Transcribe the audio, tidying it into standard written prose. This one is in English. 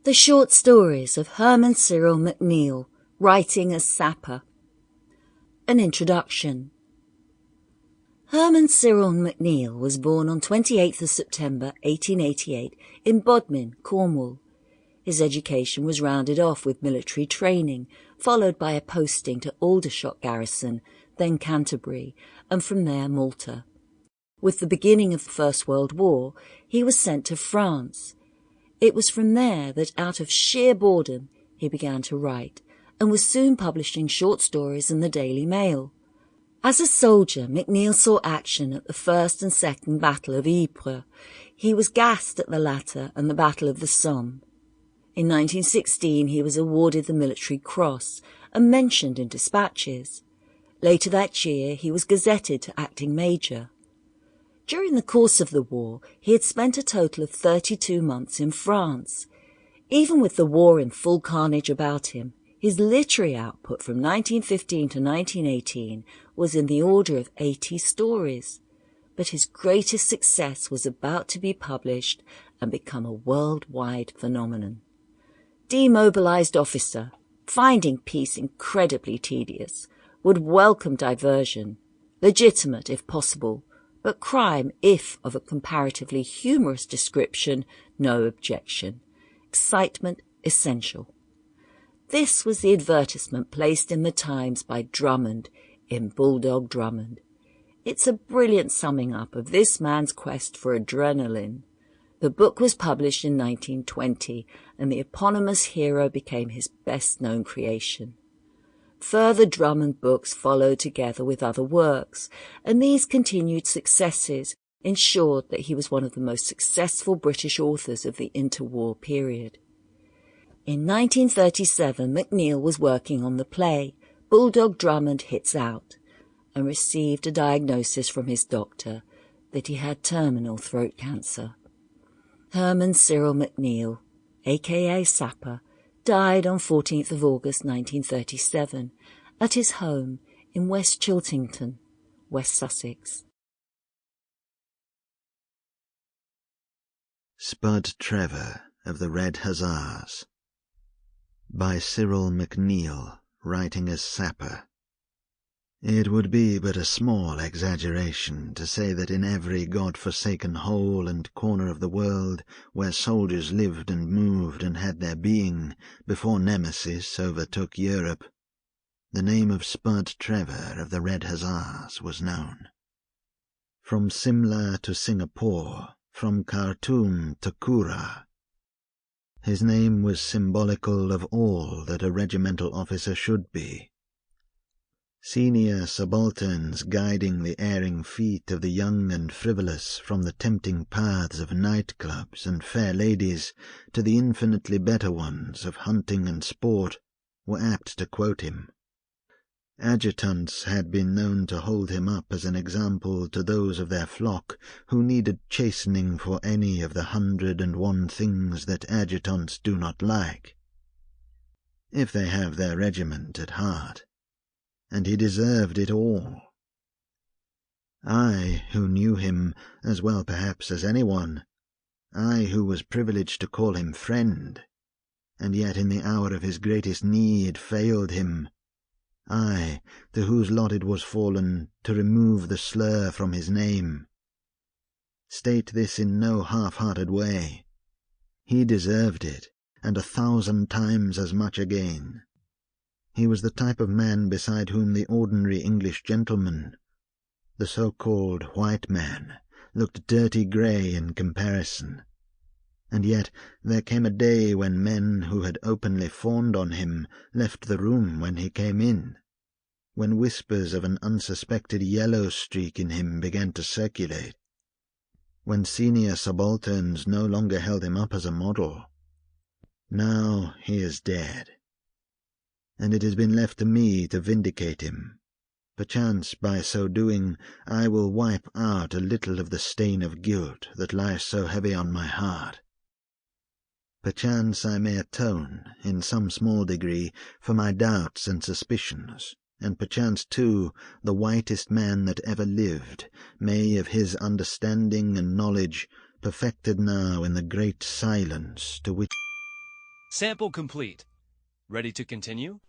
The Short Stories of Herman Cyril McNeile, writing as Sapper. An Introduction. Herman Cyril McNeile was born on 28th of September 1888 in Bodmin, Cornwall. His education was rounded off with military training, followed by a posting to Aldershot Garrison, then Canterbury, and from there Malta. With the beginning of the First World War, he was sent to France. It was from there that, out of sheer boredom, he began to write, and was soon publishing short stories in the Daily Mail. As a soldier, McNeile saw action at the First and Second Battle of Ypres. He was gassed at the latter and the Battle of the Somme. In 1916 he was awarded the Military Cross and mentioned in dispatches. Later that year he was gazetted to acting major. During the course of the war, he had spent a total of 32 months in France. Even with the war in full carnage about him, his literary output from 1915 to 1918 was in the order of 80 stories. But his greatest success was about to be published and become a worldwide phenomenon. Demobilised officer, finding peace incredibly tedious, would welcome diversion, legitimate if possible, but crime, if of a comparatively humorous description, no objection. Excitement essential. This was the advertisement placed in the Times by Drummond in Bulldog Drummond. It's a brilliant summing up of this man's quest for adrenaline. The book was published in 1920, and the eponymous hero became his best-known creation. Further Drummond books followed together with other works, and these continued successes ensured that he was one of the most successful British authors of the interwar period. In 1937, McNeile was working on the play Bulldog Drummond Hits Out, and received a diagnosis from his doctor that he had terminal throat cancer. Herman Cyril McNeile, a.k.a. Sapper, died on 14th of August 1937 at his home in West Chiltington, West Sussex. Spud Trevor of the Red Hussars, by Cyril McNeile, writing as Sapper. It would be but a small exaggeration to say that in every God-forsaken hole and corner of the world where soldiers lived and moved and had their being before Nemesis overtook Europe, the name of Spud Trevor of the Red Hussars was known. From Simla to Singapore, from Khartoum to Kura, his name was symbolical of all that a regimental officer should be. Senior subalterns guiding the erring feet of the young and frivolous from the tempting paths of nightclubs and fair ladies to the infinitely better ones of hunting and sport were apt to quote him. Adjutants had been known to hold him up as an example to those of their flock who needed chastening for any of the 101 things that adjutants do not like, if they have their regiment at heart. And he deserved it all. I, who knew him as well perhaps as anyone, I who was privileged to call him friend, and yet in the hour of his greatest need failed him, I, to whose lot it was fallen to remove the slur from his name, state this in no half-hearted way. He deserved it, and 1,000 times as much again. He was the type of man beside whom the ordinary English gentleman, the so-called white man, looked dirty grey in comparison. And yet there came a day when men who had openly fawned on him left the room when he came in, when whispers of an unsuspected yellow streak in him began to circulate, when senior subalterns no longer held him up as a model. Now he is dead, and it has been left to me to vindicate him. Perchance by so doing I will wipe out a little of the stain of guilt that lies so heavy on my heart. Perchance I may atone, in some small degree, for my doubts and suspicions, and perchance, too, the whitest man that ever lived may of his understanding and knowledge, perfected now in the great silence to which Sample complete. Ready to continue?